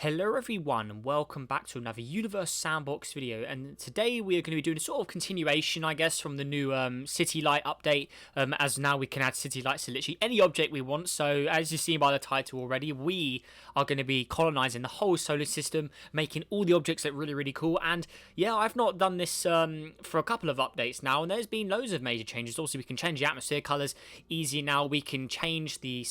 Hello everyone and welcome back to another Universe Sandbox video, and today we are going to be doing a sort of continuation, I guess, from the new city light update, as now we can add city lights to literally any object we want. So as you've seen by the title already, we are going to be colonizing the whole solar system, making all the objects look really cool. And yeah, I've not done this for a couple of updates now, and there's been loads of major changes. Also, we can change the atmosphere colors easy now. We can change the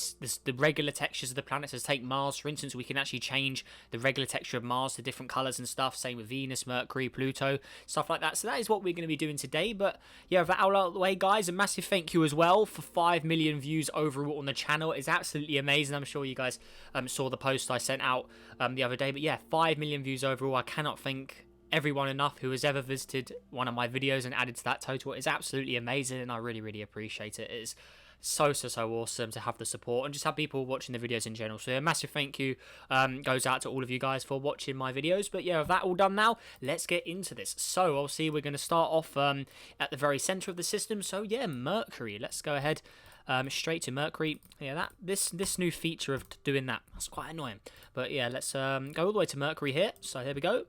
regular textures of the planets. Let's take Mars for instance. We can actually change the regular texture of Mars to different colours and stuff. Same with Venus, Mercury, Pluto, stuff like that. So that is what we're going to be doing today. But yeah, with that out of the way, guys, a massive thank you as well for 5 million views overall on the channel. It's absolutely amazing. I'm sure you guys saw the post I sent out the other day. But yeah, 5 million views overall. I cannot thank everyone enough who has ever visited one of my videos and added to that total. It's absolutely amazing, and I really appreciate it. It is so awesome to have the support and just have people watching the videos in general. So a massive thank you goes out to all of you guys for watching my videos. But yeah, with that all done now, let's get into this. So obviously we're going to start off at the very center of the system. So yeah, Mercury. Let's go ahead straight to Mercury. Yeah, this new feature of doing that's quite annoying. But yeah, let's go all the way to Mercury here. So there we go.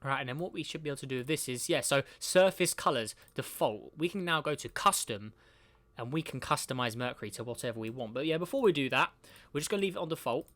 Right, and then what we should be able to do with this is, yeah, so surface colors, default. We can now go to custom, and we can customize Mercury to whatever we want. But yeah, before we do that, we're just going to leave it on default.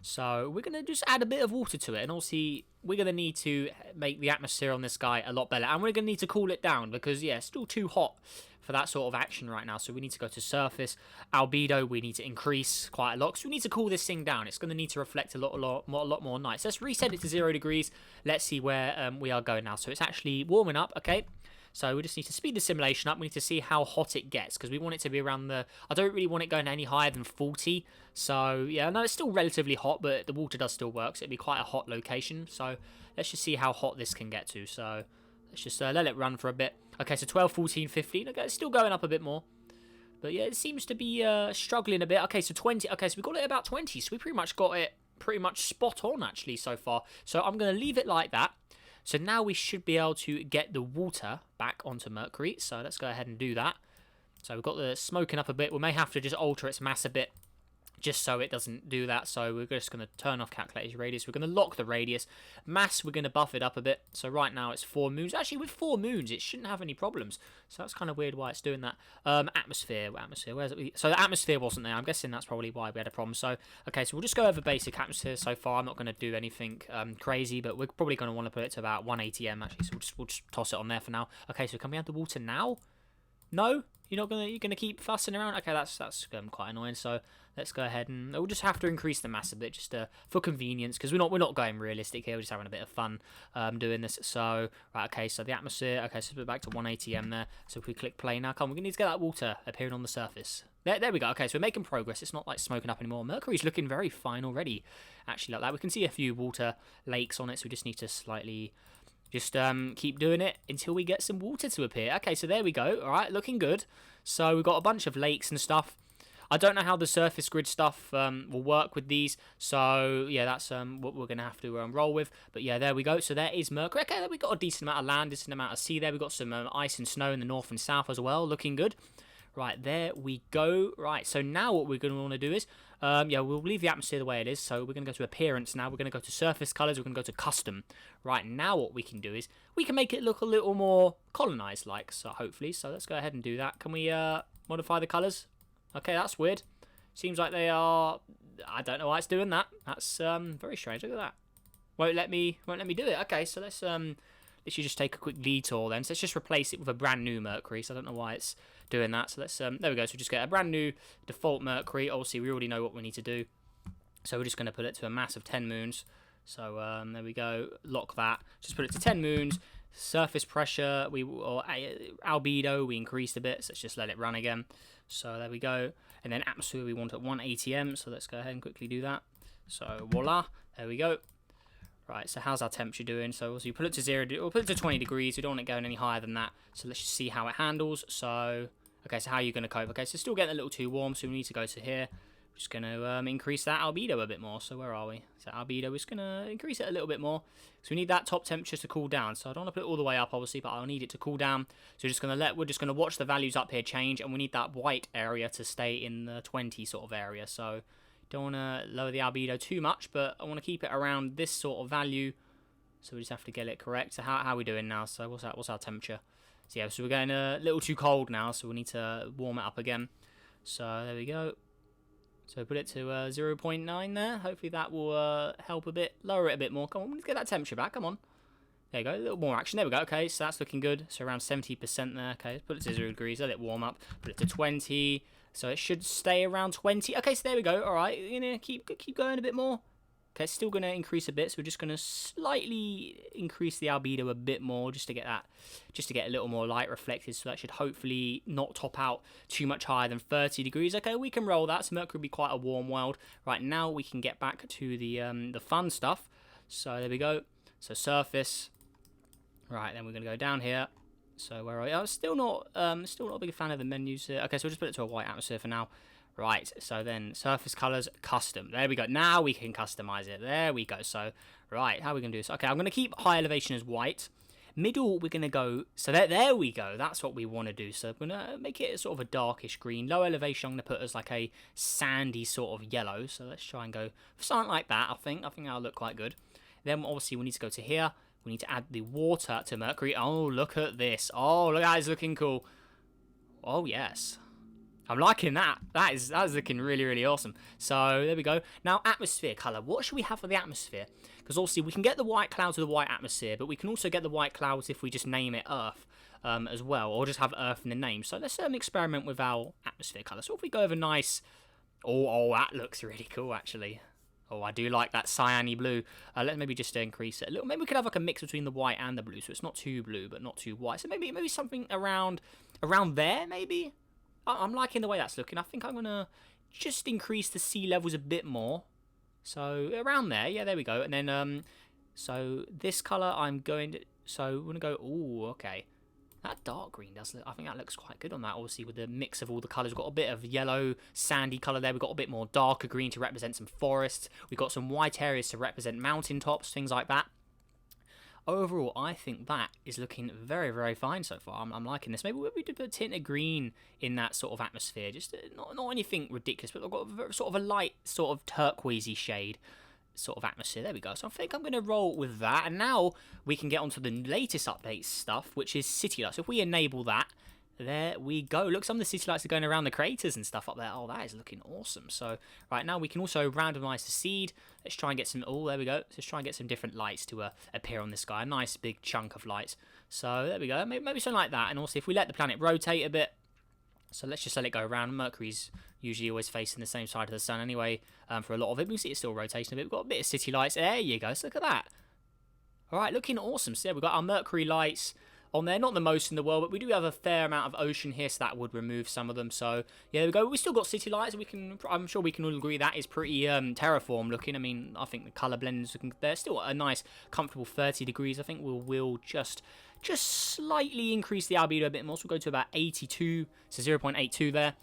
So we're going to just add a bit of water to it, and obviously we're going to need to make the atmosphere on this guy a lot better, and we're going to need to cool it down because, yeah, it's still too hot for that sort of action right now. So we need to go to surface, albedo, we need to increase quite a lot, so we need to cool this thing down. It's going to need to reflect a lot more nice. Let's reset it to 0 degrees. Let's see where we are going now. So it's actually warming up, okay. So we just need to speed the simulation up. We need to see how hot it gets because we want it to be around the... I don't really want it going any higher than 40. So yeah, no, it's still relatively hot, but the water does still work. So it'd be quite a hot location. So let's just see how hot this can get to. So let's just let it run for a bit. Okay, so 12, 14, 15. Okay, it's still going up a bit more. But yeah, it seems to be struggling a bit. Okay, so 20. Okay, so we got it about 20. So we pretty much got it pretty much spot on actually so far. So I'm going to leave it like that. So now we should be able to get the water back onto Mercury. So let's go ahead and do that. So we've got the smoking up a bit. We may have to just alter its mass a bit just so it doesn't do that. So we're just going to turn off calculated radius. We're going to lock the radius. Mass, we're going to buff it up a bit. So right now it's 4 moons. Actually, with 4 moons, it shouldn't have any problems. So that's kind of weird why it's doing that. Atmosphere, where's it? So the atmosphere wasn't there. I'm guessing that's probably why we had a problem. So, okay, so we'll just go over basic atmosphere so far. I'm not going to do anything crazy, but we're probably going to want to put it to about 180m actually. So we'll just toss it on there for now. Okay, so can we add the water now? No? You're gonna keep fussing around? Okay, that's quite annoying. So let's go ahead and we'll just have to increase the mass a bit just for convenience because we're not going realistic here. We're just having a bit of fun doing this. So right, okay, so the atmosphere. Okay, so we're back to 180m there. So if we click play now, come on, we need to get that water appearing on the surface. There we go. Okay, so we're making progress. It's not like smoking up anymore. Mercury's looking very fine already. Actually, like that, we can see a few water lakes on it. So we just need to slightly. Just keep doing it until we get some water to appear. Okay, so there we go. All right, looking good. So we've got a bunch of lakes and stuff. I don't know how the surface grid stuff will work with these. So, yeah, that's what we're going to have to roll with. But, yeah, there we go. So there is Mercury. Okay, we've got a decent amount of land, decent amount of sea there. We've got some ice and snow in the north and south as well. Looking good. Right, there we go. Right, so now what we're going to want to do is, yeah, we'll leave the atmosphere the way it is. So we're going to go to appearance now. We're going to go to surface colors. We're going to go to custom. Right, now what we can do is we can make it look a little more colonized like, so hopefully. So let's go ahead and do that. Can we modify the colors? Okay, that's weird. Seems like they are, I don't know why it's doing that. That's very strange. Look at that. Won't let me do it. Okay, so let's literally just take a quick detour then. So let's just replace it with a brand new Mercury. So I don't know why it's doing that. So let's, there we go. So just get a brand new default Mercury. Obviously, we already know what we need to do. So we're just going to put it to a mass of 10 moons. So there we go. Lock that. Just put it to 10 moons. Surface pressure, or albedo, we increased a bit. So let's just let it run again. So there we go. And then atmosphere, we want at 180m. So let's go ahead and quickly do that. So voila. There we go. Right, so how's our temperature doing? So you put it to 0, or put it to 20 degrees. We don't want it going any higher than that. So let's just see how it handles. So, okay, so how are you going to cope? Okay, so still getting a little too warm, so we need to go to here. We're just going to increase that albedo a bit more. So where are we? So albedo is going to increase it a little bit more. So we need that top temperature to cool down. So I don't want to put it all the way up, obviously, but I'll need it to cool down. So we're just going to watch the values up here change, and we need that white area to stay in the 20 sort of area. So Don't want to lower the albedo too much, but I want to keep it around this sort of value. So we just have to get it correct. So how are we doing now? So what's our temperature? So yeah, so we're getting a little too cold now, so we need to warm it up again. So there we go. So put it to 0.9 there. Hopefully that will help a bit, lower it a bit more. Come on, let's get that temperature back. Come on. There you go, a little more action. There we go. Okay, so that's looking good. So around 70% there. Okay, let's put it to 0 degrees. Let it warm up. Put it to 20. So it should stay around 20. Okay, so there we go. All right, you're gonna keep going a bit more. Okay, it's still gonna increase a bit. So we're just gonna slightly increase the albedo a bit more, just to get a little more light reflected. So that should hopefully not top out too much higher than 30 degrees. Okay, we can roll that. So Mercury will be quite a warm world. Right now we can get back to the fun stuff. So there we go. So surface. Right, then we're going to go down here. So where are we? I'm still not a big fan of the menus here. Okay, so we'll just put it to a white atmosphere for now. Right, so then surface colors, custom. There we go. Now we can customize it. There we go. So, right, how are we going to do this? Okay, I'm going to keep high elevation as white. Middle, we're going to go, so there we go. That's what we want to do. So I'm going to make it sort of a darkish green. Low elevation, I'm going to put as like a sandy sort of yellow. So let's try and go for something like that, I think. I think that'll look quite good. Then obviously we need to go to here. We need to add the water to Mercury. Oh, look at this. Oh, look, that is looking cool. Oh, yes. I'm liking that. That is looking really, really awesome. So, there we go. Now, atmosphere color. What should we have for the atmosphere? Because, obviously, we can get the white clouds with the white atmosphere, but we can also get the white clouds if we just name it Earth as well, or just have Earth in the name. So, let's experiment with our atmosphere color. So, if we go over nice... Oh, that looks really cool, actually. Oh, I do like that cyany blue. Let's maybe just increase it a little. Maybe we could have like a mix between the white and the blue, so it's not too blue, but not too white. So maybe something around there, maybe? I'm liking the way that's looking. I think I'm going to just increase the sea levels a bit more. So around there. Yeah, there we go. And then, so this color I'm going to... So we're going to go... Oh, okay. That dark green does look, I think that looks quite good on that, obviously, with the mix of all the colours. We've got a bit of yellow, sandy colour there. We've got a bit more darker green to represent some forests. We've got some white areas to represent mountaintops, things like that. Overall, I think that is looking very, very fine so far. I'm liking this. Maybe we did put a tint of green in that sort of atmosphere. Just not anything ridiculous, but I've got sort of a light, sort of turquoisey shade sort of atmosphere. There we go. So I think I'm going to roll with that, and now we can get onto the latest update stuff, which is city lights. So if we enable that, there we go. Look, some of the city lights are going around the craters and stuff up there. Oh, that is looking awesome. So right now we can also randomize the seed. Let's try and get some... Oh, there we go. Let's try and get some different lights to appear on this guy. A nice big chunk of lights. So there we go. Maybe something like that. And also if we let the planet rotate a bit, so let's just let it go around. Mercury's usually always facing the same side of the sun anyway, for a lot of it. We can see it's still rotating a bit. We've got a bit of city lights. There you go. So look at that. All right, looking awesome. So yeah, we've got our Mercury lights on there. Not the most in the world, but we do have a fair amount of ocean here, so that would remove some of them. So yeah, there we go. We still got city lights. I'm sure we can all agree that is pretty terraform looking. I mean, I think the color blends looking. They're still a nice, comfortable 30 degrees. I think we'll just slightly increase the albedo a bit more. So we'll go to about 82, so 0.82 there.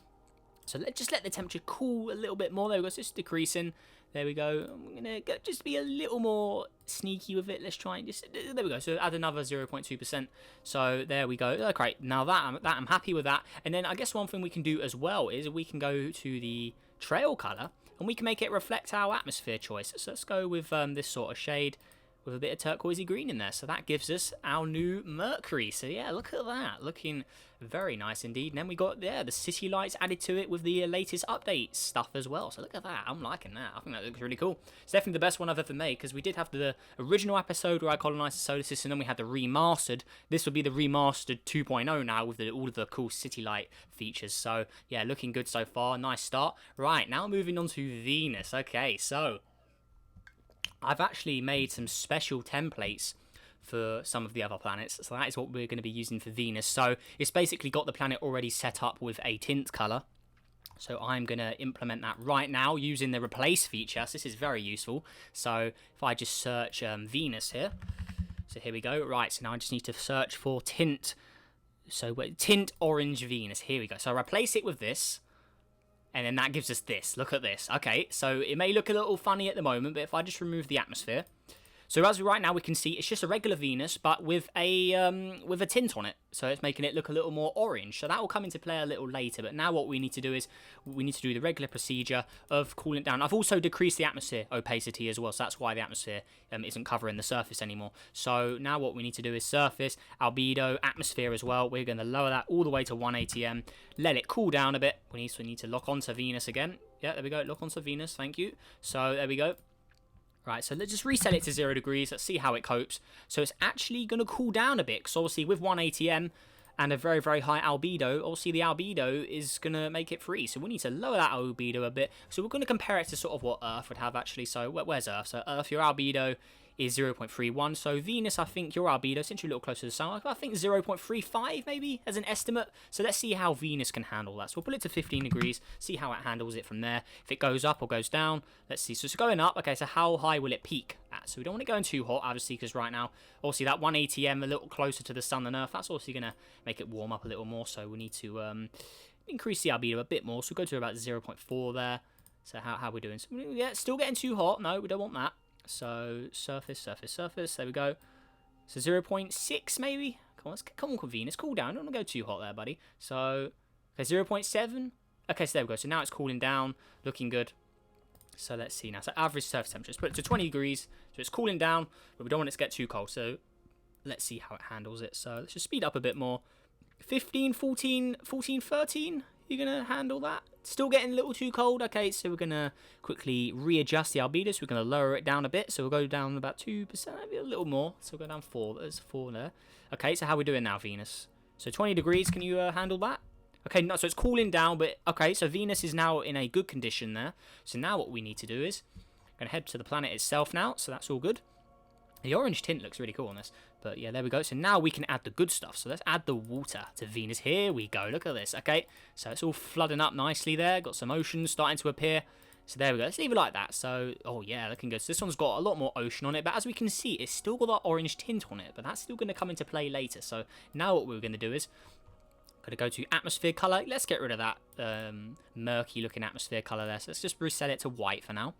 So let's let the temperature cool a little bit more. There we go. So it's decreasing. There we go. I'm going to just be a little more sneaky with it. Let's try and just... There we go. So add another 0.2%. So there we go. Okay, now I'm happy with that. And then I guess one thing we can do as well is we can go to the trail color and we can make it reflect our atmosphere choice. So let's go with this sort of shade with a bit of turquoisey green in there. So that gives us our new Mercury. So yeah, look at that. Looking very nice indeed. And then we got, yeah, the city lights added to it with the latest update stuff as well. So look at that. I'm liking that. I think that looks really cool. It's definitely the best one I've ever made, because we did have the original episode where I colonized the solar system, and then we had the remastered. This would be the remastered 2.0 now with all of the cool city light features. So yeah, looking good so far. Nice start. Right, now moving on to Venus. Okay, so I've actually made some special templates for some of the other planets, so that is what we're going to be using for Venus. So it's basically got the planet already set up with a tint color, so I'm going to implement that right now using the replace feature. So this is very useful. So if I just search Venus here, so here we go. Right, so now I just need to search for tint. So tint orange Venus, here we go. So I replace it with this, and then that gives us this. Look at this. Okay, so it may look a little funny at the moment, but if I just remove the atmosphere, So as right now we can see it's just a regular Venus, but with a tint on it. So it's making it look a little more orange. So that will come into play a little later. But now what we need to do is we need to do the regular procedure of cooling it down. I've also decreased the atmosphere opacity as well. So that's why the atmosphere isn't covering the surface anymore. So now what we need to do is surface, albedo, atmosphere as well. We're going to lower that all the way to 1 atm. Let it cool down a bit. We need to lock onto Venus again. Yeah, there we go. Lock onto Venus. Thank you. So there we go. Right, so let's just reset it to 0 degrees. Let's see how it copes. So it's actually going to cool down a bit. Because obviously with 1 atm and a very, very high albedo, obviously the albedo is going to make it freeze. So we need to lower that albedo a bit. So we're going to compare it to sort of what Earth would have actually. So where's Earth? So Earth, your albedo is 0.31. So Venus, I think your albedo, since you're a little closer to the sun, I think 0.35 maybe as an estimate. So let's see how Venus can handle that. So we'll put it to 15 degrees, see how it handles it from there. If it goes up or goes down, let's see. So it's going up. Okay, so how high will it peak at? So we don't want it going too hot, obviously, because right now, obviously that 1 atm, a little closer to the sun than Earth, that's obviously going to make it warm up a little more. So we need to increase the albedo a bit more. So we'll go to about 0.4 there. So how are we doing? So, yeah, still getting too hot. No, we don't want that. So surface, there we go. So 0.6 maybe. Come on, Venus, cool down. Don't want to go too hot there, buddy. So okay, 0.7. Okay, so there we go. So now it's cooling down, looking good. So let's see now. So average surface temperature. Let's put it to 20 degrees. So it's cooling down, but we don't want it to get too cold. So let's see how it handles it. So let's just speed up a bit more. 15, 14, 13. You're going to handle that? Still getting a little too cold. Okay, so we're going to quickly readjust the albedo. So we're going to lower it down a bit. So we'll go down about 2%, maybe a little more. So we'll go down 4. There's 4 there. Okay, so how are we doing now, Venus? So 20 degrees, can you handle that? Okay, no, so it's cooling down, but okay, so Venus is now in a good condition there. So now what we need to do is, I'm going to head to the planet itself now. So that's all good. The orange tint looks really cool on this. But yeah, there we go. So now we can add the good stuff. So let's add the water to Venus. Here we go. Look at this. Okay, so it's all flooding up nicely there. Got some oceans starting to appear. So there we go. Let's leave it like that. So, oh yeah, looking good. So this one's got a lot more ocean on it. But as we can see, it's still got that orange tint on it. But that's still going to come into play later. So now what we're going to do is, going to go to atmosphere color. Let's get rid of that murky looking atmosphere color there. So let's just reset it to white for now.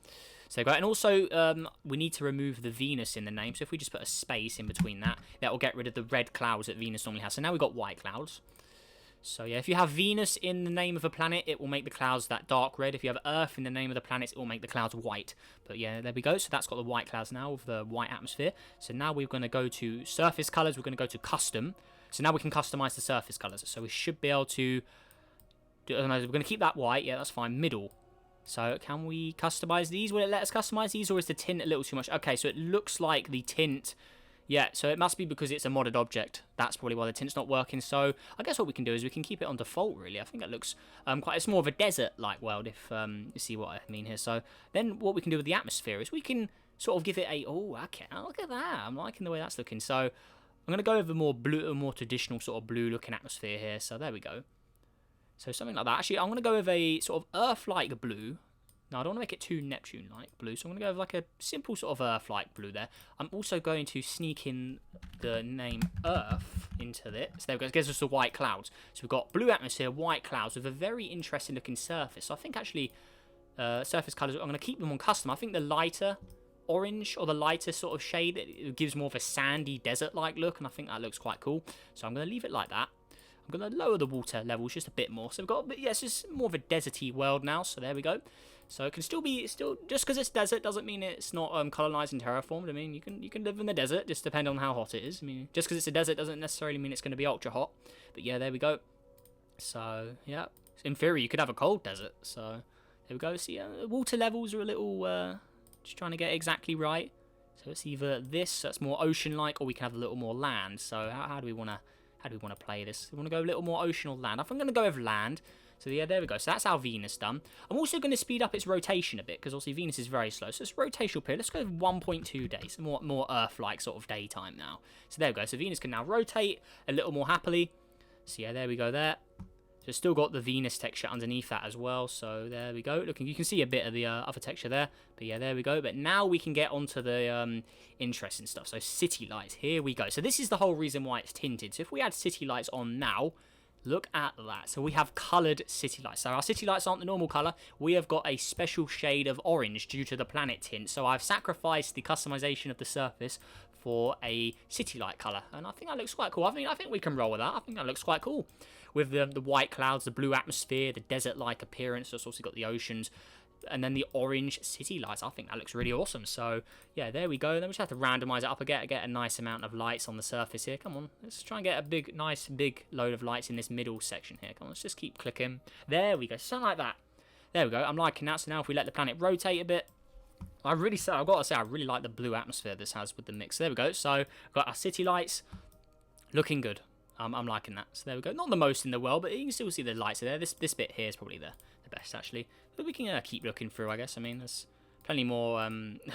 So go, and also we need to remove the Venus in the name. So if we just put a space in between that, that will get rid of the red clouds that Venus normally has. So now we've got white clouds. So yeah, if you have Venus in the name of a planet, it will make the clouds that dark red. If you have Earth in the name of the planet, it will make the clouds white. But yeah, there we go. So that's got the white clouds now with the white atmosphere. So now we're going to go to surface colors. We're going to go to custom. So now we can customize the surface colors. So we should be able to we're going to keep that white. Yeah, that's fine. Middle. So can we customize these? Will it let us customize these, or is the tint a little too much? Okay, so it looks like the tint, yeah, so it must be because it's a modded object. That's probably why the tint's not working. So I guess what we can do is we can keep it on default, really. I think that looks it's more of a desert-like world, if you see what I mean here. So then what we can do with the atmosphere is we can sort of give it a, oh, okay, look at that. I'm liking the way that's looking. So I'm going to go over more blue, a more traditional sort of blue-looking atmosphere here. So there we go. So something like that. Actually, I'm going to go with a sort of Earth-like blue. Now, I don't want to make it too Neptune-like blue, so I'm going to go with like a simple sort of Earth-like blue there. I'm also going to sneak in the name Earth into it. So there we go. It gives us the white clouds. So we've got blue atmosphere, white clouds with a very interesting-looking surface. So I think actually surface colours, I'm going to keep them on custom. I think the lighter orange or the lighter sort of shade, it gives more of a sandy desert-like look, and I think that looks quite cool. So I'm going to leave it like that. I'm going to lower the water levels just a bit more. So we've got, but yes, it's more of a deserty world now. So there we go. So it can still be, just because it's desert doesn't mean it's not colonized and terraformed. I mean, you can live in the desert, just depending on how hot it is. I mean, just because it's a desert doesn't necessarily mean it's going to be ultra hot. But yeah, there we go. So yeah, in theory, you could have a cold desert. So there we go. See, the water levels are a little, just trying to get exactly right. So it's either this, that's more ocean-like, or we can have a little more land. So how do we want to play this? We want to go a little more ocean or land. I think I'm going to go with land. So yeah, there we go. So that's our Venus done. I'm also going to speed up its rotation a bit, because obviously Venus is very slow. So it's rotational period. Let's go with 1.2 days. More Earth-like sort of daytime now. So there we go. So Venus can now rotate a little more happily. So yeah, there we go there. So it's still got the Venus texture underneath that as well. So there we go. Look, you can see a bit of the other texture there. But yeah, there we go. But now we can get onto the interesting stuff. So city lights. Here we go. So this is the whole reason why it's tinted. So if we add city lights on now, Look at that. So we have coloured city lights. So our city lights aren't the normal colour. We have got a special shade of orange due to the planet tint. So I've sacrificed the customization of the surface for a city light colour. And I think that looks quite cool. I think we can roll with that. I think that looks quite cool. With the white clouds, the blue atmosphere, the desert-like appearance. It's also got the oceans. And then the orange city lights. I think that looks really awesome. So, yeah, there we go. Then we just have to randomize it up and get a nice amount of lights on the surface here. Come on, let's try and get a nice big load of lights in this middle section here. Come on, let's just keep clicking. There we go, something like that. There we go. I'm liking that. So now if we let the planet rotate a bit, I've got to say, I really like the blue atmosphere this has with the mix. There we go. So, we've got our city lights looking good. I'm liking that. So there we go. Not the most in the world, but you can still see the lights are there. This bit here is probably the best, actually. But we can keep looking through, I guess. I mean, there's plenty more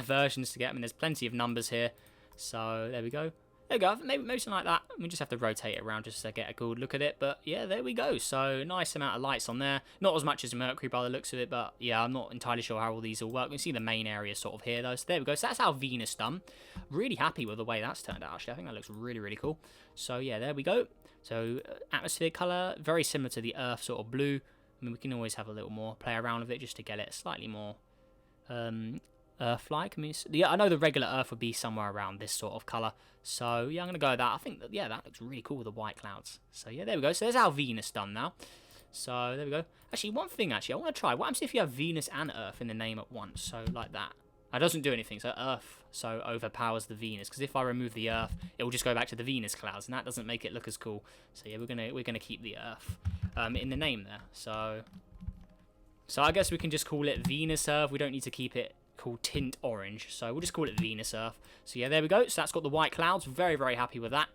versions to get. I mean, there's plenty of numbers here. So there we go. There we go. Maybe something like that. We just have to rotate it around just to get a good look at it. But yeah, there we go. So nice amount of lights on there. Not as much as Mercury by the looks of it, but yeah, I'm not entirely sure how all these will work. We can see the main area sort of here, though. So there we go. So that's our Venus done. Really happy with the way that's turned out, actually. I think that looks really, really cool. So yeah, there we go. So atmosphere color, very similar to the Earth sort of blue. I mean, we can always have a little more play around with it just to get it slightly more Earth-like. I mean, yeah, I know the regular Earth would be somewhere around this sort of colour. So, yeah, I'm going to go with that. I think, that, yeah, that looks really cool with the white clouds. So, yeah, there we go. So, there's our Venus done now. So, there we go. Actually, one thing, I want to try. What happens if you have Venus and Earth in the name at once? So, like that. That doesn't do anything. So, Earth overpowers the Venus. Because if I remove the Earth, it will just go back to the Venus clouds. And that doesn't make it look as cool. So, yeah, we're gonna keep the Earth in the name there. So I guess we can just call it Venus Earth. We don't need to keep it called Tint Orange. So we'll just call it Venus Earth. So yeah, there we go. So that's got the white clouds. Very, very happy with that.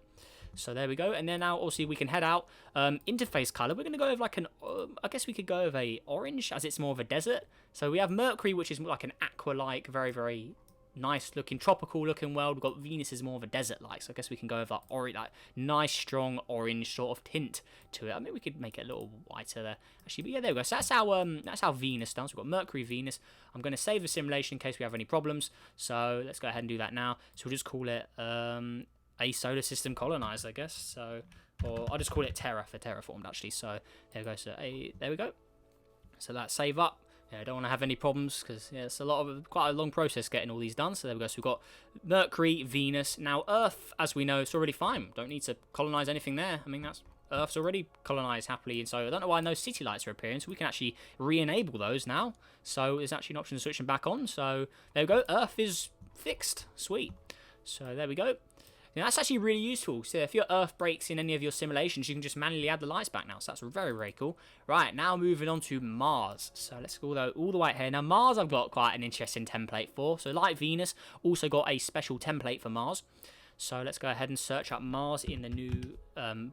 So there we go. And then now, also, we can head out. Interface color. We're going to go with like an, I guess we could go with a orange, as it's more of a desert. So we have Mercury, which is like an aqua-like, very, very nice looking, tropical looking world. We've got Venus is more of a desert like, so I guess we can go with that orange, like nice strong orange sort of tint to it. I mean, we could make it a little whiter there actually, but yeah, there we go. So that's our Venus done. So we've got Mercury, Venus. I'm going to save the simulation in case we have any problems, so let's go ahead and do that now. So we'll just call it a solar system colonized, I guess. So, or I'll just call it Terra for terraformed actually. So there we go. So there we go. So that's save up. Yeah, I don't want to have any problems because yeah, it's quite a long process getting all these done. So there we go. So we've got Mercury, Venus. Now Earth, as we know, it's already fine. Don't need to colonize anything there. I mean, Earth's already colonized happily, and so I don't know why no city lights are appearing. So we can actually re-enable those now. So there's actually an option to switch them back on. So there we go. Earth is fixed. Sweet. So there we go. Now, that's actually really useful. So if your Earth breaks in any of your simulations, you can just manually add the lights back now. So that's very, very cool. Right, now moving on to Mars. So let's go all the way here. Now, Mars I've got quite an interesting template for. So like Venus, also got a special template for Mars. So let's go ahead and search up Mars in the new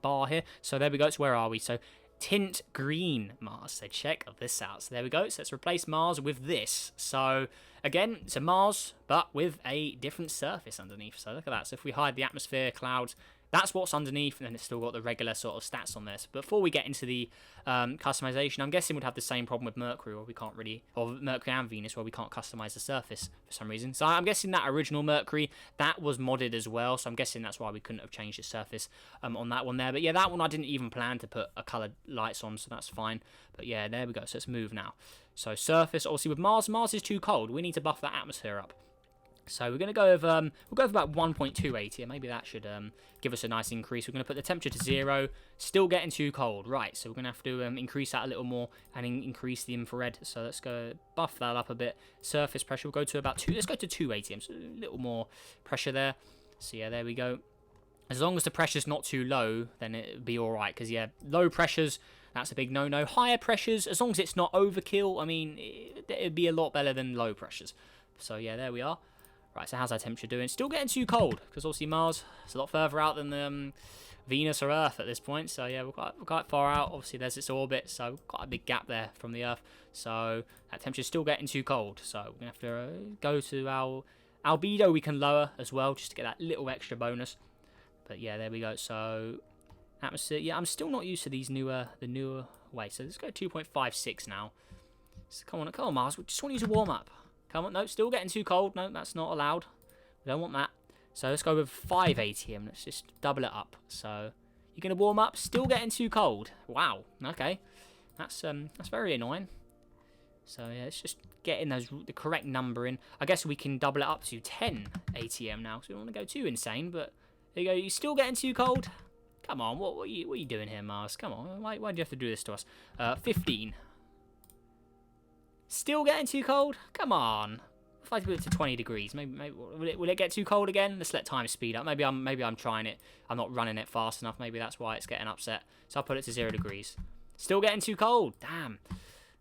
bar here. So there we go. So where are we? So tint green Mars. So check this out. So there we go. So let's replace Mars with this. So again, it's a Mars, but with a different surface underneath. So look at that. So if we hide the atmosphere, clouds, that's what's underneath, and then it's still got the regular sort of stats on this. But before we get into the customization, I'm guessing we'd have the same problem with Mercury, or Mercury and Venus, where we can't customize the surface for some reason. So I'm guessing that original Mercury, that was modded as well. So I'm guessing that's why we couldn't have changed the surface on that one there. But yeah, that one I didn't even plan to put a colored lights on, so that's fine. But yeah, there we go. So let's move now. So surface, obviously with Mars is too cold. We need to buff that atmosphere up. So we're going to go with, we'll go with about 1.28 here. Maybe that should give us a nice increase. We're going to put the temperature to 0. Still getting too cold. Right, so we're going to have to increase that a little more and increase the infrared. So let's go buff that up a bit. Surface pressure, we'll go to about 2. Let's go to 2 atm. So a little more pressure there. So yeah, there we go. As long as the pressure's not too low, then it'll be all right. Because yeah, low pressures, that's a big no-no. Higher pressures, as long as it's not overkill, I mean, it'd be a lot better than low pressures. So yeah, there we are. Right, so how's our temperature doing? Still getting too cold, because obviously Mars is a lot further out than Venus or Earth at this point. So yeah, we're quite far out. Obviously there's its orbit, so quite a big gap there from the Earth. So that temperature's still getting too cold. So we're going to have to go to our albedo we can lower as well, just to get that little extra bonus. But yeah, there we go. So atmosphere, yeah, I'm still not used to these the newer way. So let's go 2.56 now. So come on Mars, we just want you to warm up. Come on, no, still getting too cold. No, that's not allowed. We don't want that. So let's go with 5 ATM. Let's just double it up. So You gonna warm up? Still getting too cold. Wow. Okay. That's very annoying. So yeah, it's just getting the correct number in. I guess we can double it up to 10 ATM now. So we don't want to go too insane, but there you go. You still getting too cold? Come on, what are you doing here, Mars? Come on, why do you have to do this to us? 15. Still getting too cold? Come on. If I put it to 20 degrees, maybe will it get too cold again? Let's let time speed up. Maybe I'm trying it. I'm not running it fast enough. Maybe that's why it's getting upset. So I'll put it to 0 degrees. Still getting too cold. Damn.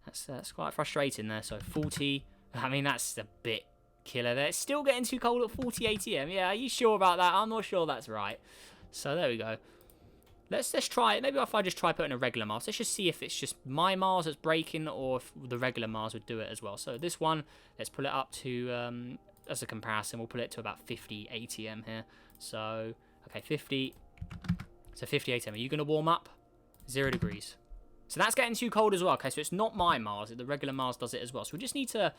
That's quite frustrating there. So 40. I mean, that's a bit killer there. It's still getting too cold at 40 ATM. Yeah, are you sure about that? I'm not sure that's right. So there we go. Let's try it. Maybe if I just try putting a regular Mars. Let's just see if it's just my Mars that's breaking or if the regular Mars would do it as well. So this one, let's pull it up to, as a comparison, we'll put it to about 50 ATM here. So, okay, 50. So 50 ATM. Are you going to warm up? 0 degrees. So that's getting too cold as well. Okay, so it's not my Mars. The regular Mars does it as well. So we just need to,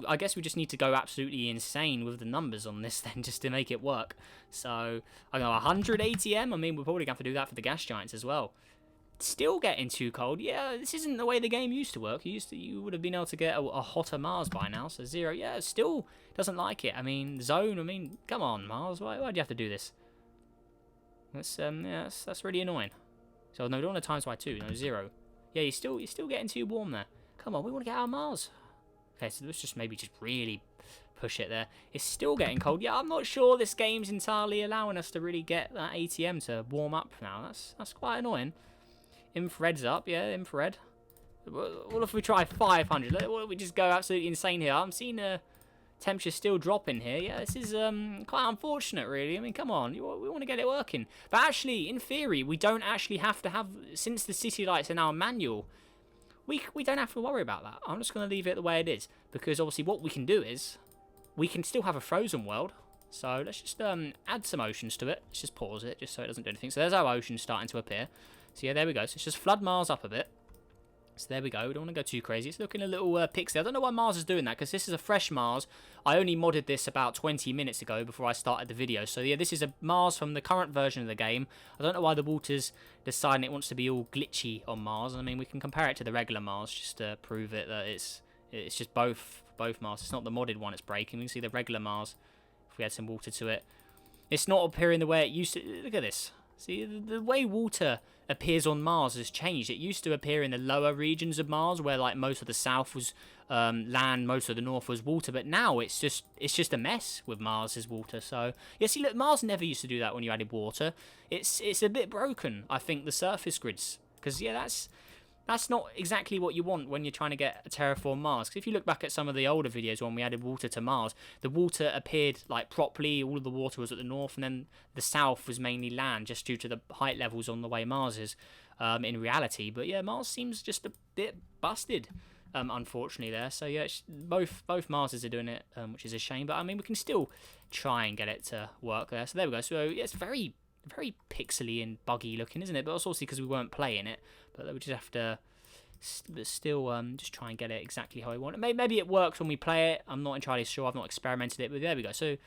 I guess we just need to go absolutely insane with the numbers on this then just to make it work. So, I know 100 ATM. I mean, we're probably going to have to do that for the gas giants as well. Still getting too cold. Yeah, this isn't the way the game used to work. You would have been able to get a hotter Mars by now. So 0, yeah, still doesn't like it. I mean, zone, I mean, come on, Mars. Why do you have to do this? That's, yeah, that's really annoying. So, no, we don't want to times by 2. No, 0. Yeah, you're still getting too warm there. Come on, we want to get our Mars. Okay, so let's just maybe just really push it there. It's still getting cold. Yeah, I'm not sure this game's entirely allowing us to really get that ATM to warm up now. That's quite annoying. Infrared's up, yeah, infrared. What if we try 500? What if we just go absolutely insane here? I'm seeing temperature still dropping here. Yeah, this is quite unfortunate, really. I mean, come on, we want to get it working. But actually, in theory, we don't actually have to have, since the city lights are now manual, we don't have to worry about that. I'm just going to leave it the way it is, because obviously what we can do is, we can still have a frozen world. So let's just add some oceans to it. Let's just pause it, just so it doesn't do anything. So there's our ocean starting to appear. So yeah, there we go. So let's just flood Mars up a bit. So there we go. We don't want to go too crazy. It's looking a little pixely. I don't know why Mars is doing that, because this is a fresh Mars. I only modded this about 20 minutes ago before I started the video. So yeah, this is a Mars from the current version of the game. I don't know why the water's deciding it wants to be all glitchy on Mars. I mean, we can compare it to the regular Mars just to prove it that it's just both Mars. It's not the modded one it's breaking. We can see the regular Mars, if we add some water to it. It's not appearing the way it used to. Look at this. See, the way water appears on Mars has changed. It used to appear in the lower regions of Mars, where like most of the south was land, most of the north was water. But now it's just a mess with Mars's water. So yeah, see, look, Mars never used to do that when you added water. It's a bit broken, I think, the surface grids, because yeah, that's not exactly what you want when you're trying to get a terraform Mars. Because if you look back at some of the older videos when we added water to Mars, the water appeared like properly, all of the water was at the north, and then the south was mainly land, just due to the height levels on the way Mars is in reality. But yeah, Mars seems just a bit busted, unfortunately, there. So yeah, both Marses are doing it, which is a shame. But I mean, we can still try and get it to work there. So there we go. So yeah, it's very pixely and buggy looking, isn't it? But it's also because we weren't playing it. But we just have to still just try and get it exactly how I want it. Maybe it works when we play it. I'm not entirely sure. I've not experimented it, but there we go. So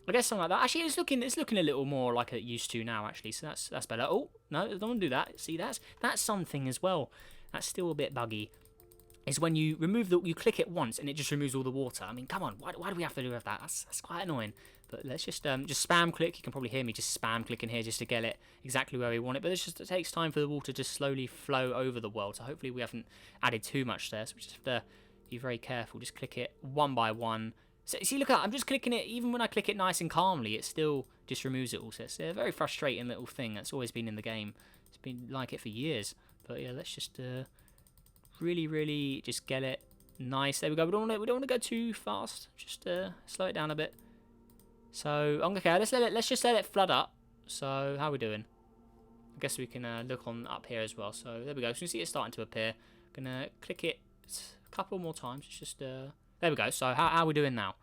I guess something like that. Actually, it's looking a little more like it used to now, actually. So that's better. Oh, no, I don't want to do that. See, that's something as well. That's still a bit buggy. Is when you you click it once and it just removes all the water. I mean, come on, why do we have to do that? That's quite annoying. But let's just spam click. You can probably hear me just spam clicking here just to get it exactly where we want it. But it takes time for the water to slowly flow over the world. So hopefully we haven't added too much there. So we just have to be very careful. Just click it one by one. So see, look at that. I'm just clicking it. Even when I click it nice and calmly, it still just removes it all. So it's a very frustrating little thing that's always been in the game. It's been like it for years. But yeah, let's just really just get it nice. There we go. We don't want to go too fast. Just slow it down a bit. So okay, let's just let it flood up. So how are we doing? I guess we can look on up here as well. So there we go. So you can see it starting to appear. I'm gonna click it a couple more times. It's just there we go. So how are we doing now?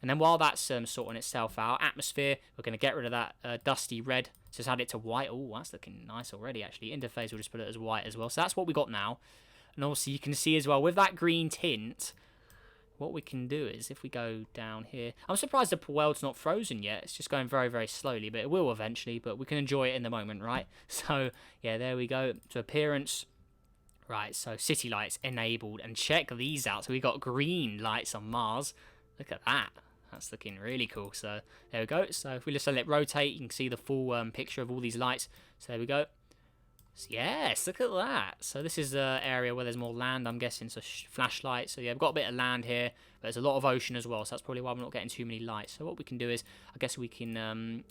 And then while that's sorting itself out, atmosphere, we're gonna get rid of that dusty red. So just add it to white. Oh, that's looking nice already. Actually, interface, we'll just put it as white as well. So that's what we got now. And also you can see as well with that green tint, what we can do is, if we go down here, I'm surprised the world's not frozen yet. It's just going very, very slowly, but it will eventually, but we can enjoy it in the moment, right? So yeah, there we go. To appearance. Right, so city lights enabled, and check these out. So we got green lights on Mars. Look at that. That's looking really cool. So there we go. So if we just let it rotate, you can see the full picture of all these lights. So there we go. So yes, look at that. So this is the area where there's more land, I'm guessing. So flashlight. So yeah, we've got a bit of land here, but there's a lot of ocean as well. So that's probably why we're not getting too many lights. So what we can do is, I guess we can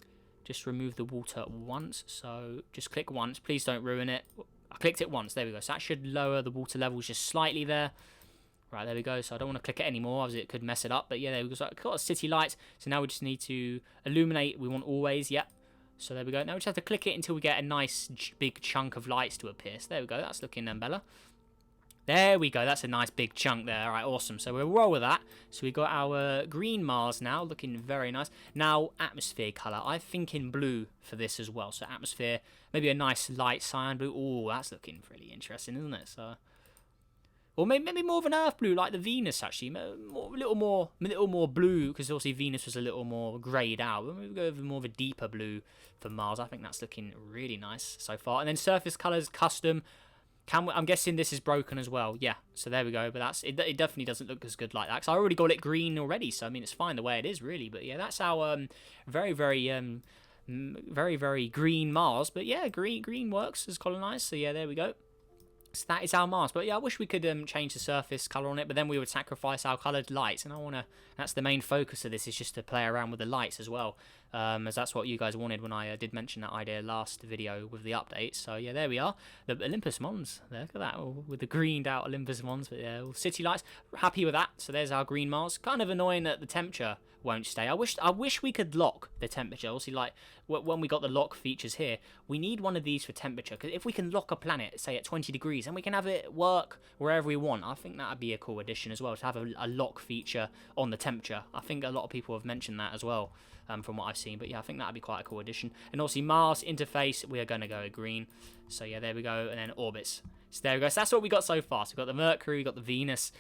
just remove the water once. So just click once. Please don't ruin it. I clicked it once. There we go. So that should lower the water levels just slightly there. Right, there we go. So I don't want to click it anymore, as it could mess it up. But yeah, there we go. So I've got a city lights. So now we just need to illuminate. We want always. Yep. So there we go. Now we just have to click it until we get a nice big chunk of lights to appear. So there we go. That's looking better. There we go. That's a nice big chunk there. All right, awesome. So we'll roll with that. So we got our green Mars now, looking very nice. Now, atmosphere color. I'm thinking blue for this as well. So atmosphere, maybe a nice light cyan blue. Oh, that's looking really interesting, isn't it? So, or maybe more of an earth blue, like the Venus, actually. A little more blue, because obviously Venus was a little more greyed out. But maybe go over more of a deeper blue for Mars. I think that's looking really nice so far. And then surface colors, custom. I'm guessing this is broken as well. Yeah, so there we go. But it definitely doesn't look as good like that, because I already got it green already. So I mean, it's fine the way it is, really. But yeah, that's our very, very green Mars. But yeah, green works as colonized. So yeah, there we go. So that is our Mars. But yeah, I wish we could change the surface color on it, but then we would sacrifice our colored lights, and that's the main focus of this, is just to play around with the lights as well, as that's what you guys wanted when I did mention that idea last video with the updates. So yeah, there we are, the Olympus Mons there. Look at that, with the greened out Olympus Mons. But yeah, city lights, happy with that. So there's our green Mars. Kind of annoying that the temperature won't stay. I wish we could lock the temperature. Obviously, like when we got the lock features here, we need one of these for temperature, because if we can lock a planet, say at 20 degrees, and we can have it work wherever we want, I think that would be a cool addition as well, to have a lock feature on the temperature. I think a lot of people have mentioned that as well, from what I've seen. But yeah, I think that would be quite a cool addition. And obviously Mars interface, we are going to go green. So yeah, there we go. And then orbits. So there we go. So that's what we got so far. So we've got the Mercury, we've got the Venus.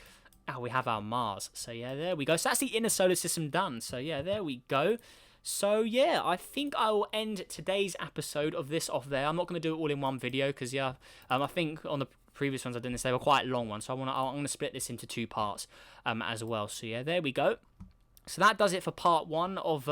Now we have our Mars. So yeah, there we go. So that's the inner solar system done. So yeah, there we go. So yeah, I think I will end today's episode of this off there. I'm not going to do it all in one video, because yeah, I think on the previous ones I did this, they were quite long ones. So I'm going to split this into 2 parts as well. So yeah, there we go. So that does it for part 1 of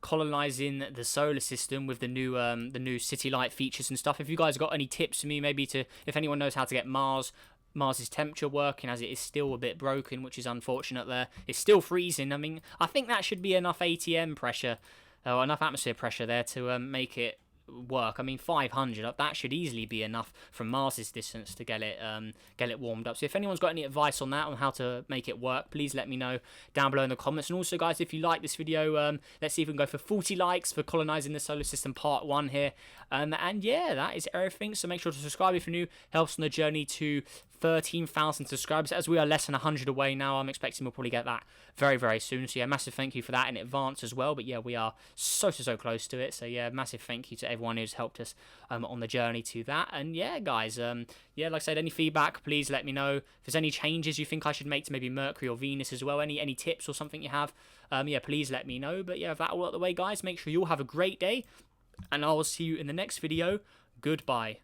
colonizing the solar system with the new city light features and stuff. If you guys got any tips for me, maybe if anyone knows how to get Mars's temperature working, as it is still a bit broken, which is unfortunate there. It's still freezing. I mean, I think that should be enough ATM pressure, or enough atmosphere pressure there to make it work. I mean, 500, that should easily be enough from Mars's distance to get it warmed up. So if anyone's got any advice on that, on how to make it work, please let me know down below in the comments. And also, guys, if you like this video, let's see if we can go for 40 likes for colonizing the solar system part 1 here. And yeah, that is everything. So make sure to subscribe if you're new. Helps on the journey to 13,000 subscribers, as we are less than 100 away now. I'm expecting we'll probably get that very, very soon. So yeah, massive thank you for that in advance as well. But yeah, we are so close to it. So yeah, massive thank you to everyone who's helped us on the journey to that. And yeah, guys, yeah, like I said, any feedback, please let me know. If there's any changes you think I should make to maybe Mercury or Venus as well, any tips or something you have, yeah, please let me know. But yeah, with that all out of the way, guys, make sure you all have a great day, and I will see you in the next video. Goodbye.